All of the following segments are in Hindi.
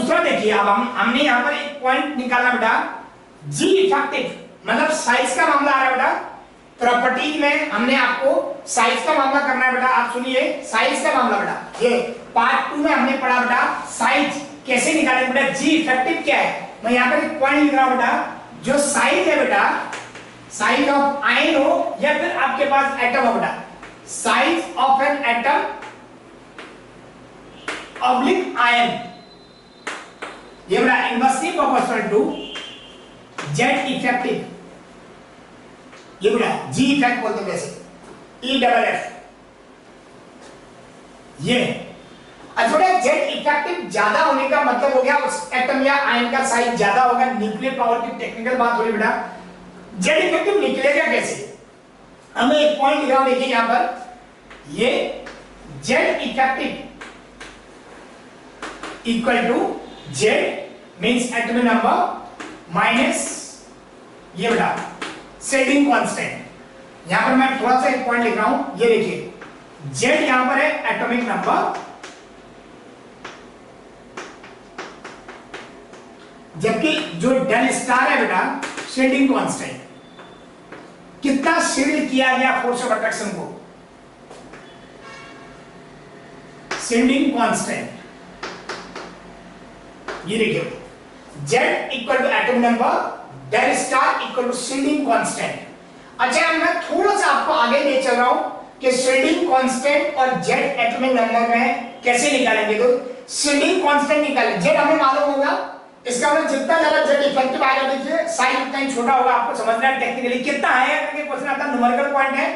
दूसरा देखिए, अब हमने यहाँ पर एक पॉइंट निकालना बेटा, जी इफेक्टिव, मतलब साइज का मामला आ रहा है बेटा। प्रॉपर्टीज में हमने आपको साइज का मामला करना है बेटा। आप सुनिए, साइज का मामला बेटा, ये पार्ट 2 में हमने पढ़ा बेटा साइज कैसे निकालेंगे बेटा। जी इफेक्टिव क्या है, मैं यहाँ पर एक पॉइंट लिख रहा हूं बेटा, जो साइज है बेटा, साइज ऑफ आयन हो या फिर आपके पास एटम हो बेटा, size of an atom oblique ion, ये बेटा inversely proportional to Z effective, ये बेटा जी इफेक्ट बोलते हैं वैसे, ई डबल एफ, ये अच्छा बेटा। जेड इफेक्टिव ज्यादा होने का मतलब हो गया उस एटम या आयन का साइज ज्यादा होगा। न्यूक्लियर पावर की टेक्निकल बात हो रही बेटा, जेड इफेक्टिव निकलेगा कैसे, हमें एक पॉइंट लिखा देखिए यहां पर, ये Z effective equal to Z means atomic number minus ये बेटा शेडिंग कांस्टेंट। यहां पर मैं थोड़ा सा एक पॉइंट लिख रहा हूं, ये देखिए जेड यहां पर है एटॉमिक नंबर, जबकि जो डेल स्टार है बेटा शेडिंग कांस्टेंट, कितना शेड किया गया फोर्स ऑफ अट्रैक्शन को, शेडिंग कांस्टेंट, ये देखिए Z equal to atomic number, del star equal to shielding constant. अच्छा मैं थोड़ा सा आपको आगे ले चल रहा हूं कि शेडिंग कांस्टेंट और जेड एटॉमिक नंबर में कैसे निकालेंगे। तो शेडिंग कांस्टेंट निकालें, जेड हमें मालूम होगा, इसका मतलब जितना ज्यादा जेड इफेक्टिव आएगा देखिए साइज उतना ही छोटा होगा। आपको समझना है टेक्निकली कितना है, क्योंकि क्वेश्चन आता है न्यूमेरिकल पॉइंट है।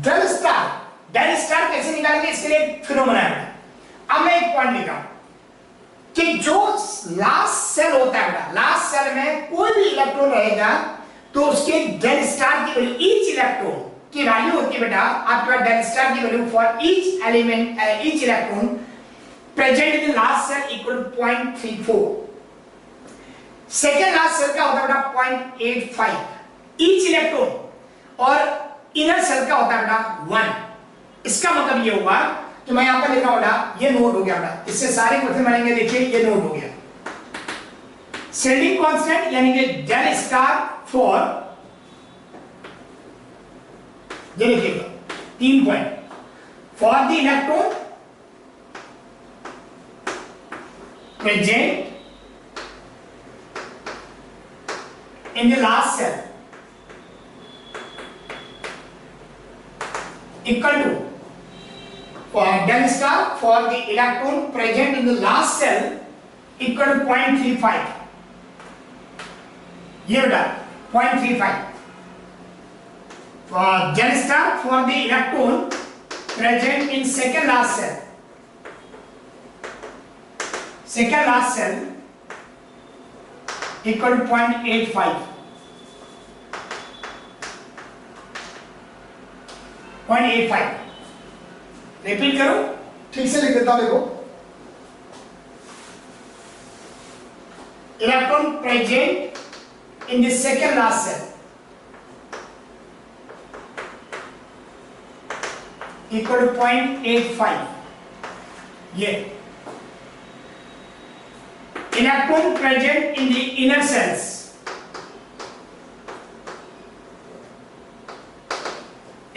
डेल स्टार कैसे निकालेंगे, इसके लिए फिनोमेना है। अब मैं एक पॉइंट लिखा कि जो लास्ट सेल होता है बेटा, लास्ट सेल में कोई भी इलेक्ट्रॉन रहेगा तो उसके डेल स्टार की वैल्यू, ईच इलेक्ट्रॉन की वैल्यू होती है बेटा, आपके पास डेल स्टार की value for each element, each electron present in the last shell equal to 0.34। Second last shell का होता है बेटा 0.85 ईच इलेक्ट्रॉन, और इनर सेल का होता है बेटा 1। इसका मतलब ये होगा कि मैं यहां पर लिख रहा हूं बेटा, ये नोट हो गया बेटा, इससे सारे क्वेश्चन बनेंगे। देखिए ये नोट हो गया, शेडिंग कांस्टेंट यानी कि डेल स्टार फॉर, ये लिखिएगा 3 point, for the electron present in the last cell equal to for del star for the electron present in the last cell equal to 0.35, ये बेटा 0.35 for del star for the electron present in second last cell, second last cell equal to 0.85, 0.85। Repeat करो, ठीक से लिख देता हूं, देखो electron present in the second last shell equal to 0.85, ये electron present in the inner shells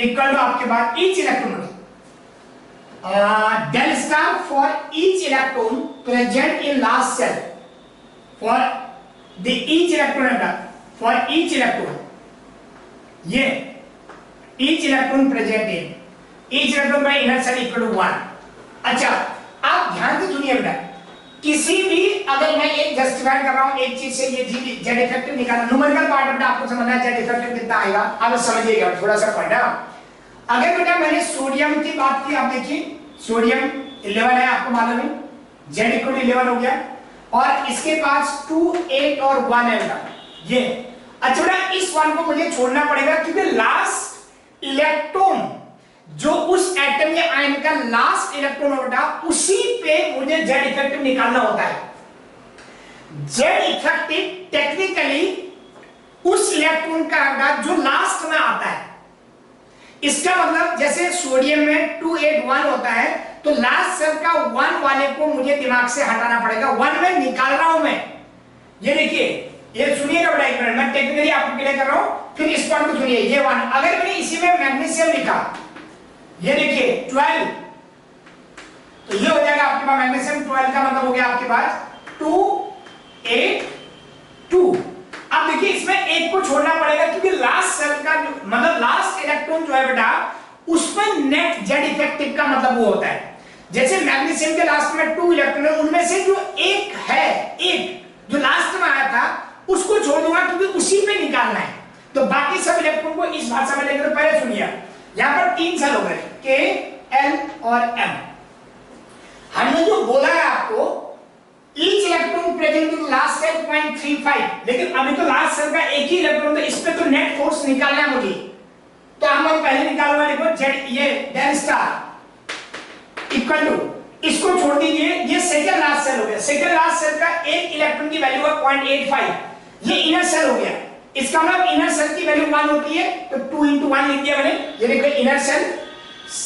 equal to आपके पास each electron, del star for each electron present in last cell, for the each electron, for each electron, ये each electron present in each electron by inner cell equal to 1। अच्छा आप ध्यान से सुनिए बेटा, किसी भी अगर मैं एक जस्टिफाई कर रहा हूं एक चीज से, ये जेड इफेक्टिव निकालना, न्यूमेरिकल पार्ट बेटा आपको समझना है, जेड इफेक्टिव कितना आएगा आप समझिएगा, थोड़ा सा पॉइंट है। अगर बेटा मैंने सोडियम की बात की, आप देखिए सोडियम 11 है, आपको मालूम है जेड इक्वल टू 11 हो गया, और इसके पास 2, 8 और 1 है बेटा ये। अच्छा बेटा इस 1 को मुझे छोड़ना पड़ेगा, क्योंकि लास्ट इलेक्ट्रॉन जो उस एटम या आयन का लास्ट इलेक्ट्रॉन होता है उसी पे मुझे जेड इफेक्टिव निकालना होता है। जेड इफेक्टिव टेक्निकली उस इलेक्ट्रॉन का होगा जो लास्ट में आता है। इसका मतलब जैसे सोडियम में 281 होता है, तो लास्ट सेल का 1 वाले को मुझे दिमाग से हटाना पड़ेगा। 1 में निकाल रहा हूं मैं, ये देखिए, ये सुनिएगा बेटा एक मिनट, मैं टेक्निकली आपको क्लियर कर रहा हूं, फिर इस पॉइंट को सुनिए। ये 1, अगर मैंने इसी में मैग्नीशियम लिखा, ये देखिए 12, तो ये हो जाएगा आपके पास मैग्नीशियम 12 का मतलब हो गया आपके पास 2 8 2। अब देखिए इसमें एक को छोड़ना पड़ेगा क्योंकि लास्ट सेल का मतलब लास्ट इलेक्ट्रॉन जो है बेटा उसमें नेट जेड इफेक्टिव का मतलब वो होता है, जैसे मैग्नीशियम के लास्ट में 2 इलेक्ट्रॉन है, उनमें से जो एक है, एक जो लास्ट में आया था उसको छोड़ दूंगा क्योंकि उसी पे निकालना है। तो बाकी सब इलेक्ट्रॉन को इस भाषा में लेकर पहले सुनिए। यहां पर 3 सेल हो गए, के एल और एम। हमने जो बोला है आपको each electron present in last shell 0.35, लेकिन अभी तो लास्ट सेल का एक ही इलेक्ट्रॉन, तो इस पे तो नेट फोर्स निकालना है मुझे, तो हम पहले निकालूंगा। देखो जेड, ये डेल स्टार इक्वल टू, इसको छोड़ दीजिए, ये सेकंड लास्ट सेल हो गया। सेकंड लास्ट सेल का एक इलेक्ट्रॉन की वैल्यू है 0.85, ये इनर सेल हो गया। इसका मतलब इनर सेल की वैल्यू 1 होती है, तो 2 into 1 लिख दिया मैंने। ये देखो inner shell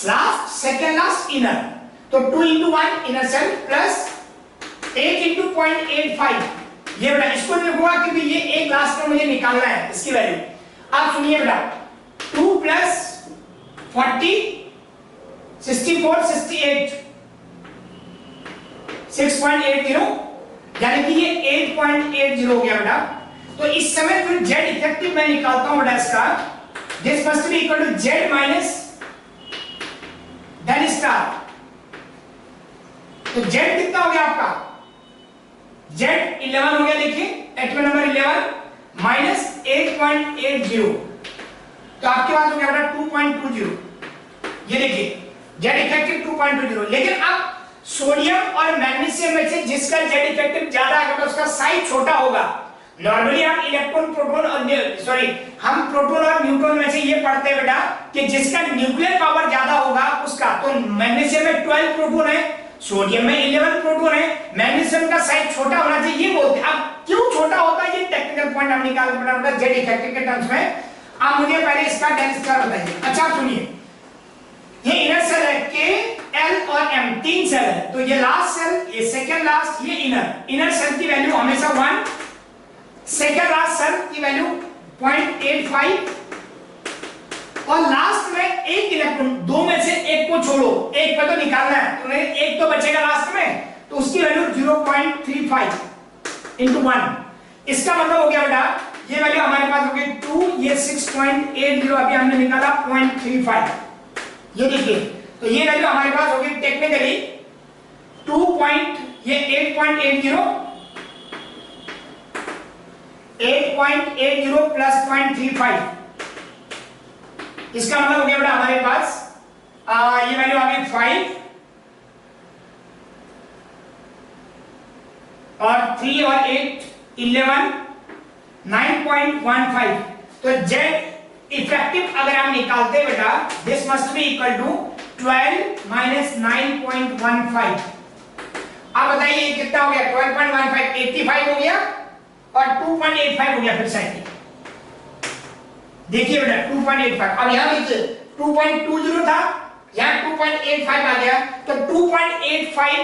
last, second last, inner, तो 2 into 1 inner shell plus 8 into 0.85, ये बेटा इसको लिखूंगा क्योंकि ये एक लास्ट में मुझे निकालना है इसकी वैल्यू। अब सुनिए बेटा, 2 plus 40 64 68 6.80, यानी कि ये 8.80 हो गया बेटा। तो इस समय जो जेड इफेक्टिव मैं निकालता हूं बेटा इसका, this must be equal to Z minus del star. तो जेड कितना हो गया आपका, जेड 11 हो गया, देखिए एटम नंबर 11 माइनस 8.80, तो आपके पास हो गया बेटा 2.20। ये देखिए जेड इफेक्टिव 2.20, लेकिन अब सोडियम और मैग्नीशियम में से जिसका जेड इफेक्टिव ज्यादा है उसका साइज छोटा होगा। नॉर्मली हम इलेक्ट्रॉन प्रोटॉन और हम प्रोटॉन और न्यूट्रॉन में से ये पढ़ते हैं बेटा कि जिसका न्यूक्लियर पावर ज्यादा होगा उसका, तो मैग्नीशियम में 12 प्रोटॉन है, सोडियम में 11 प्रोटॉन है, मैग्नीशियम का साइज छोटा होना चाहिए, ये बोलते हैं। अब क्यों छोटा होता है ये टेक्निकल पॉइंट हम निकाल पड़ा जेड इफेक्टिव के टर्म्स में। आप मुझे पहले इसका डेल स्टार बताइए। अच्छा सुनिए, ये इनर सेल है, के एल और एम 3 सेल है, तो ये लास्ट सेल, ये सेकंड लास्ट, ये इनर सेल की वैल्यू हमेशा 1, सेकंड लास्ट सेल की वैल्यू 0.85, और लास्ट में एक इलेक्ट्रॉन, दो में से एक को छोड़ो, एक पे तो निकालना है, तो एक तो बचेगा लास्ट में, तो उसकी वैल्यू 0.35 into 1। इसका मतलब हो गया बेटा ये वैल्यू हमारे पास हो गई 2, ये 6.80 अभी हमने निकाला 0.35, ये देखिए, तो ये वैल्यू हमारे पास हो गई टेक्निकली 8.80 प्लस 0.35, इसका मतलब हो गया बेटा हमारे पास ये वैल्यू आ गई 5 और 3 और 8 11 9.15। तो जेड इफेक्टिव अगर हम निकालते हैं बेटा, this must be equal to 12 minus 9.15। अब बताइए कितना हो गया, 12.15 85 हो गया और 2.85 हो गया फिर से। देखिए बेटा 2.85, अब यहां देखिए 2.20 था, यहां 2.85 आ गया, तो 2.85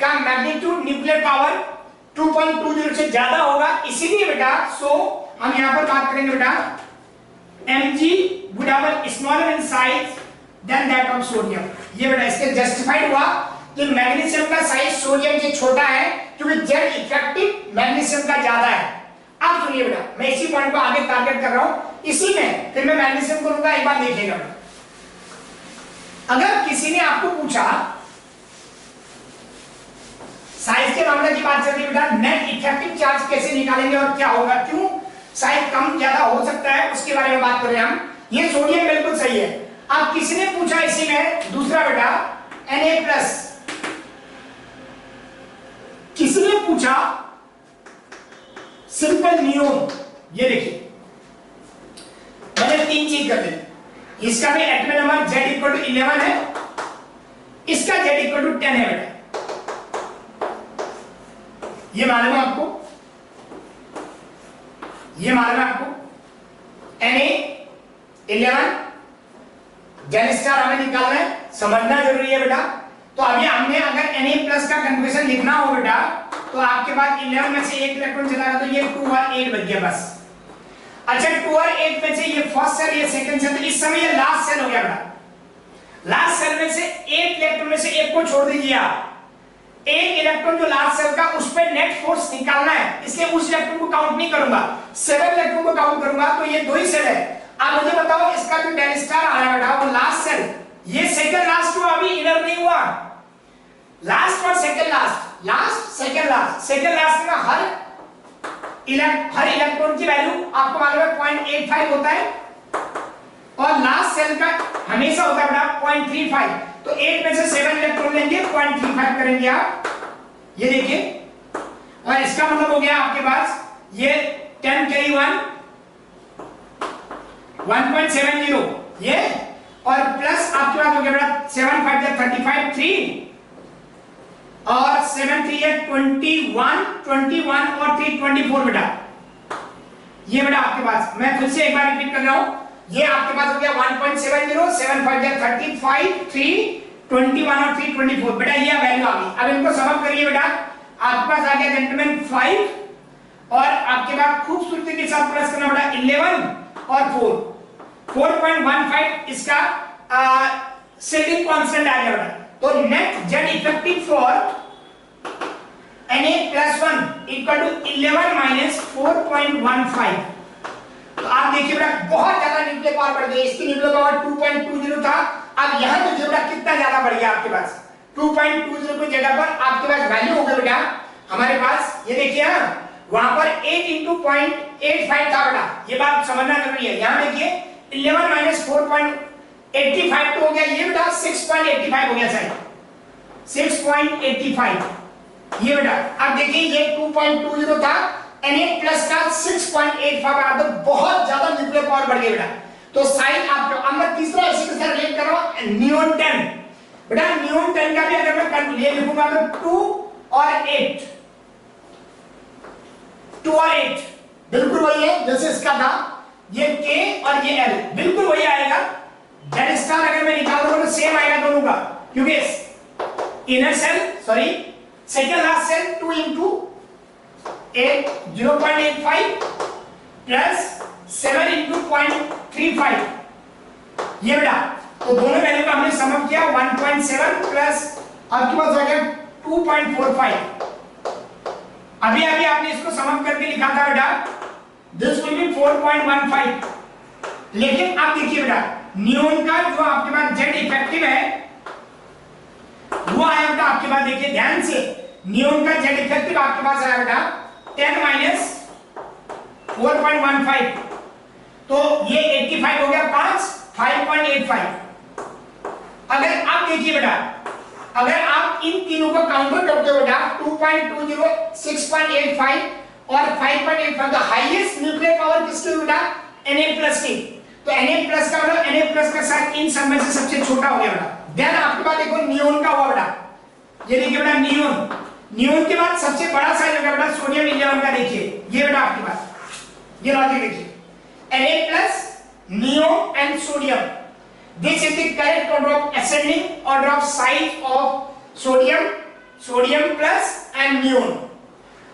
का मैग्नीट्यूड न्यूक्लियर पावर 2.20 से ज्यादा होगा, इसीलिए बेटा सो हम यहां पर बात करेंगे बेटा Mg would have smaller in size than that of sodium। ये बेटा इसके जस्टिफाइड हुआ कि मैग्नीशियम का साइज सोडियम से छोटा है क्योंकि जेड इफेक्टिव मैग्नीशियम का ज्यादा है। अब सुनिए बेटा, मैं इसी पॉइंट को आगे टारगेट कर रहा हूं, इसी में फिर मैं मैग्नीशियम को लूंगा, एक बार देखिएगा। अगर किसी ने आपको पूछा साइज के मामले की बात चलती है बेटा, नेट इफेक्टिव चार्ज कैसे निकालेंगे और क्या होगा, क्यों साइज कम ज्यादा हो सकता है, उसके बारे में बात कर रहे हैं हम। ये सोडियम बिल्कुल सही है। अब किसी ने पूछा इसी में दूसरा बेटा Na+, किसी ने पूछा सिंपल नियोन, ये देखिए मैंने 3 चीज कर दी, इसका भी एटॉमिक नंबर Z=11 है, इसका Z=10 है बेटा, ये मालूम है आपको, ये मालूम है आपको Na11 जेड स्टार हमें निकालना है, समझना जरूरी है बेटा। तो अभी हमने अगर Na+ का कन्फिगरेशन लिखना हो बेटा तो आपके पास 11 में से एक इलेक्ट्रॉन चला गया तो ये 2 और 8 बच गया बस। अच्छा 2 और 8 में से ये फर्स्ट सेल ये सेकंड सेल, तो इस समय ये लास्ट सेल हो गया बेटा। लास्ट सेल में से एक इलेक्ट्रॉन में से एक को छोड़ दीजिए आप, एक इलेक्ट्रॉन जो लास्ट सेल का उस पे नेट फोर्स निकालना है, इसलिए उस इलेक्ट्रॉन को काउंट नहीं करूंगा, 7 इलेक्ट्रॉन को काउंट करूंगा। तो ये 2 ही सेल है। अब मुझे बताओ इसका जो डेल स्टार आया बेटा वो लास्ट सेल, ये सेकंड लास्ट हुआ, अभी इनर नहीं हुआ। लास्ट और second last, last second last, second last में हर इलेक्ट्रॉन की वैल्यू आपको मालूम है 0.85 होता है और लास्ट सेल का हमेशा होता है बेटा 0.35। तो 8 में से 7 इलेक्ट्रॉन लेंगे 0.35 करेंगे आप, ये देखिए। और इसका मतलब हो गया आपके पास ये 10 कैरी 1 1.70 ये, और प्लस आपके पास हो गया बेटा 7 5 35 3 और 7 3 है 21 और 3 24 बेटा। ये बेटा आपके पास, मैं फिर से एक बार रिपीट कर रहा हूं, ये आपके पास हो गया 1.70 7 5 35 3 21 और 3 24 बेटा, ये वैल्यू आ गई। अब इनको समअप करिए बेटा, आपके पास आ गया जेंटलमैन 5 और आपके पास खूबसूरती के साथ प्लस करना बेटा 11 और 4.15 इसका सेटिंग कांस्टेंट आ गया बेटा। तो net Z effective for Na+1 equal to 11 - 4.15। तो आप देखिए बेटा बहुत ज्यादा न्यूक्लियर पावर बढ़ गई, इसकी न्यूक्लियर पावर 2.20 था, अब यहां तो बेटा कितना ज्यादा बढ़ गया आपके पास 2.20 की जगह पर आपके पास वैल्यू हो गया बेटा हमारे पास, ये देखिए ना वहां पर 8 × 0.85 था बेटा, ये बात समझना जरूरी है। यहां देखिए 11 - 4.85 तो हो गया, ये बेटा 6.85 हो गया शायद 6.85 ये बेटा। अब देखिए ये 2.20 था, Na+ का 6.85 आ, तो बहुत ज्यादा न्यूक्लियर पावर बढ़ गई बेटा। तो साइन आपको, अब मैं तीसरा इसी के साथ रिलेट कर रहा हूं नियोन 10 बेटा। नियोन 10 का भी अगर मैं ये लिखूंगा तो 2 और 8 बिल्कुल वही है जैसे इसका था, ये K और ये L बिल्कुल वही आएगा। जेड स्टार अगर मैं निकालूंगा तो सेम आएगा दोनों का, क्योंकि inner shell sorry second last shell 2 × 8 0.85 plus 7 × 0.35 ये बेटा। तो दोनों वैल्यू का हमने समअप किया 1.7 प्लस आपके पास हो गया 2.45। अभी आपने इसको समअप करके लिखा था बेटा दिस विल बी 4.15। लेकिन अब देखिए बेटा नियोन का जो आपके पास जेड इफेक्टिव है वो आया बेटा आपके पास, देखिए ध्यान से, नियोन का जेड इफेक्टिव आपके पास आया बेटा 10 - 4.15, तो ये 85 हो गया 5.85। अगर आप देखिए बेटा अगर आप इन तीनों को काउंटर करते हो बेटा 2.20 6.85 और 5.85, तो हाईएस्ट न्यूक्लियर पावर किसकी बेटा Na+ की। तो Na+ का मतलब Na+ का साथ इन सब में से सबसे छोटा हो गया बेटा। देन आपके पास देखो नियोन का हुआ बेटा, ये देखिए बेटा नियोन के बाद सबसे बड़ा साइज होगा बेटा सोडियम 11 का, देखिए ये बेटा आपके पास ये लॉजिक देखिए Na+, neon and sodium, this is the correct order of ascending order of size of sodium plus and neon।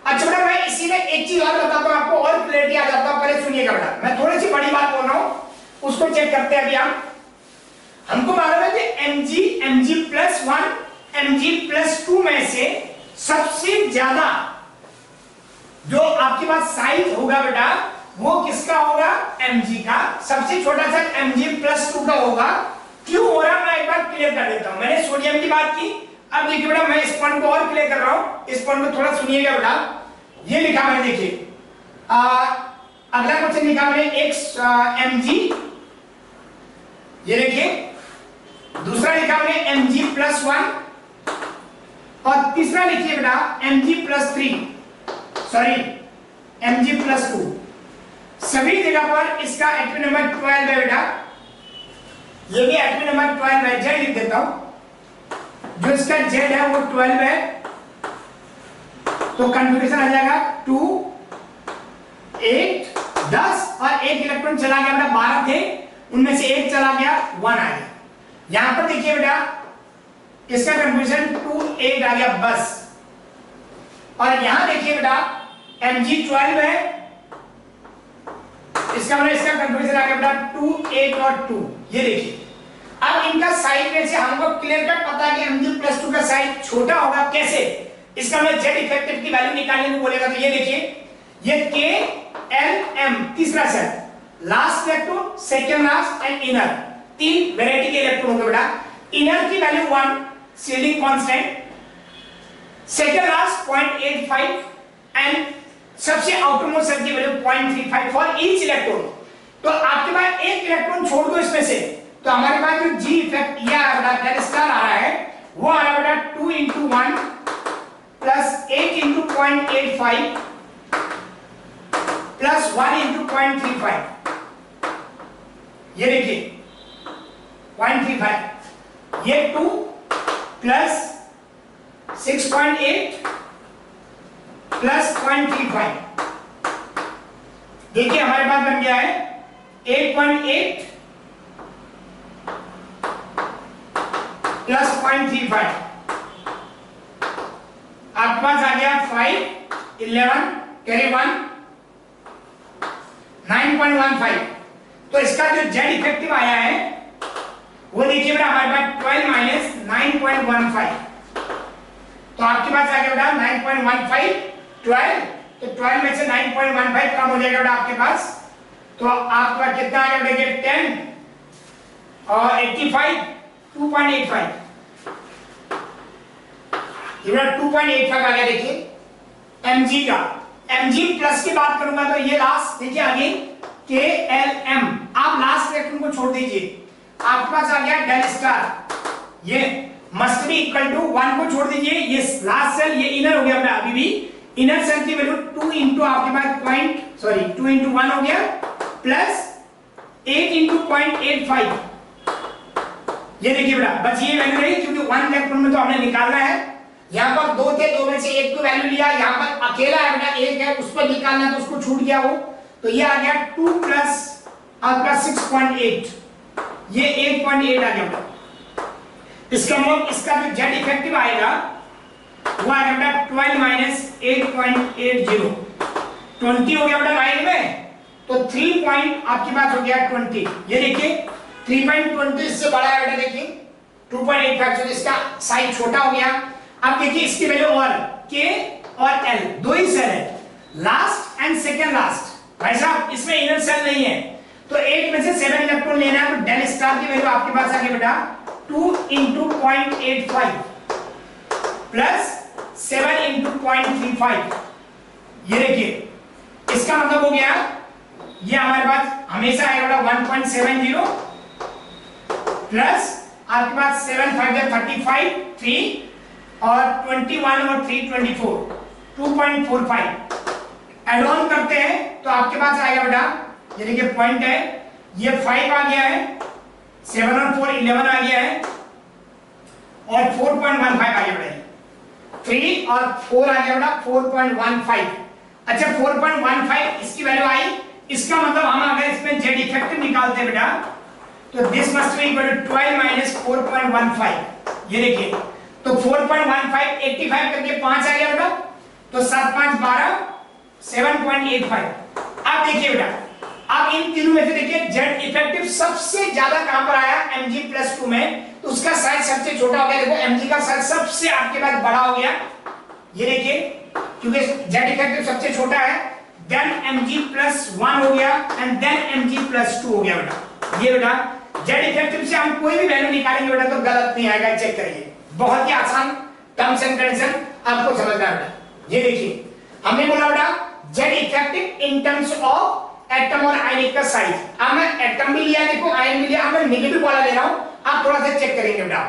अच्छा बेटा मैं इसी में एक चीज और बताता हूं आपको और क्लैरिटी आ जाता है, पहले सुनिएगा बेटा, मैं थोड़ी सी बड़ी बात बोल रहा हूं उसको चेक करते हैं। अभी हमको मालूम है कि Mg+1 Mg+2 में से सबसे ज्यादा जो आपके पास साइज होगा बेटा वो किसका होगा Mg का, सबसे छोटा सा Mg+2 का होगा। क्यों हो रहा मैं एक बार क्लियर कर देता हूं। मैंने सोडियम की बात की, अब देखिए बेटा मैं इस पॉइंट को और क्लियर कर रहा हूं, इस पॉइंट को थोड़ा सुनिएगा बेटा। ये लिखा मैंने, देखिए अगला क्वेश्चन लिखा मैंने Mg, ये देखिए दूसरा लिखा मैंने Mg+1 और तीसरा लिखिए बेटा Mg+3 सॉरी Mg+2। सभी जगह पर इसका एटॉमिक नंबर 12 है बेटा, ये भी एटॉमिक नंबर 12 है। जेड लिख देता हूं, जो इसका जेड है वो 12 है, तो कन्फिगरेशन आ जाएगा 2 8 10 और एक इलेक्ट्रॉन चला गया बेटा, 12 थे उनमें से एक चला गया 1 आ गया। यहां पर देखिए बेटा इसका कंफ्यूजन 2 8 आ गया बस। और यहां देखिए बेटा Mg12 है, इसका मतलब इसका कंफ्यूजन आ गया बेटा 2 8 और 2। ये देखिए अब इनका साइज में से हमको क्लियर कट पता है कि Mg+2 का साइज छोटा होगा। कैसे? इसका मतलब जेड इफेक्टिव की वैल्यू निकालने को बोलेगा तो ये देखिए ये KLM तीसरा set, last electron, second last and inner, तीन वैरायटी के इलेक्ट्रॉन होंगे बेटा। इनर की value 1 shielding constant, second last 0.85 and सबसे आउटरमोस्ट सेल की वैल्यू 0.35 फॉर ईच इलेक्ट्रॉन। तो आपके पास एक इलेक्ट्रॉन छोड़ दो इसमें से, तो हमारे पास जो जी इफेक्ट ये आ रहा है डेल स्टार आ रहा है वो आ रहा है 2 into 1 plus 8 into 0.85 plus 1 into 0.35। ये देखिए 0.35, ये 2 प्लस 6.8 प्लस 0.35। देखिए हमारे पास बन गया है 8.8 प्लस 0.35, आपके पास आ गया 5 11 कैरी 1 9.15। तो इसका जो जेड इफेक्टिव आया है वो देखिए बेटा हमारे पास 12 माइनस 9.15, तो आपके पास आ गया बेटा 9.15 12, तो 12 में से 9.15 कम हो जाएगा बेटा आपके पास, तो आपका कितना आ गया देखिए 10 और 85 2.85, ये बेटा 2.85 आ गया। देखिए Mg का, Mg प्लस की बात करूंगा तो ये लास्ट देखिए आगे KLM, आप लास्ट इलेक्ट्रॉन को छोड़ दीजिए, आपके पास आ गया डेल स्टार, ये मस्ट बी इक्वल टू 1 को छोड़ दीजिए, ये लास्ट सेल ये इनर हो गया अपना, अभी भी इनर सेल की वैल्यू 2 into आपके पास 2 into 1 हो गया प्लस 8 into 0.85। ये देखिए बेटा बस ये वैल्यू रही, क्योंकि 1 इलेक्ट्रॉन में तो हमने निकालना है, यहाँ पर 2 थे, 2 में से एक को वैल्यू लिया, यहाँ पर अकेला है बेटा एक है उस पर निकालना है तो उसको छूट गया वो, तो ये आ गया 2 प्लस आपका 6.8, ये 8.8 आ गया बेटा। इसका मतलब इसका जो जेड इफेक्टिव आएगा वो आएगा बेटा 12 माइनस 8.80, 20 हो गया बेटा राइट में, तो 3 पॉइंट आपके पास हो गया 20। ये देखिए 3.20 इससे बड़ा है बेटा, देखिए 2.85, तो इसका साइज छोटा हो गया। अब देखिए इसकी वैल्यू और K और L दो ही सेल है, लास्ट एंड सेकेंड लास्ट, भाई साहब इसमें इनर सेल नहीं है, तो 8 में से 7 इलेक्ट्रॉन लेना है, तो डेल स्टार की वैल्यू आपके पास आ गई बेटा 2 into 0.85 प्लस 7 into 0.35। ये देखिए इसका मतलब हो गया ये हमारे पास हमेशा आएगा बेटा 1.70 प्लस आपके पास 7 5 35 3 और 21 और 3 24 2.45 एड ऑन करते हैं तो आपके पास आएगा बेटा, ये देखिए पॉइंट है, ये 5 आ गया है, 7 और 4 11 आ गया है और 4.15 आ गया बेटा, 3 और 4 आ गया बेटा 4.15। अच्छा 4.15 इसकी वैल्यू आई, इसका मतलब हम अगर इसमें जेड इफेक्टिव निकालते हैं बेटा तो this must be equal to 12 minus 4.15। ये देखिए तो 4.15 85 करके 5 आ गया बेटा, तो 7 5 12 7.85। अब देखिए बेटा अब इन तीनों में से देखिए जेड इफेक्टिव सबसे ज्यादा कहां पर आया Mg+2 में, तो उसका साइज सबसे छोटा हो गया। देखो Mg का साइज सबसे आपके पास बड़ा हो गया, ये देखिए क्योंकि जेड इफेक्टिव सबसे छोटा है, देन Mg+1 हो गया एंड देन Mg+2 हो गया बेटा। ये बेटा जेड इफेक्टिव से हम कोई भी वैल्यू निकालेंगे बेटा तो गलत नहीं आएगा, चेक करिए, बहुत ही आसान टर्म्स एंड कंडीशन आपको समझना है बेटा। ये देखिए हमने बोला बेटा Z effective in terms of atom और आयनिक का साइज, अब मैं एटम भी लिया देखो आयन भी लिया, अब मैं नेगेटिव वाला ले रहा हूं, आप थोड़ा सा चेक करेंगे बेटा।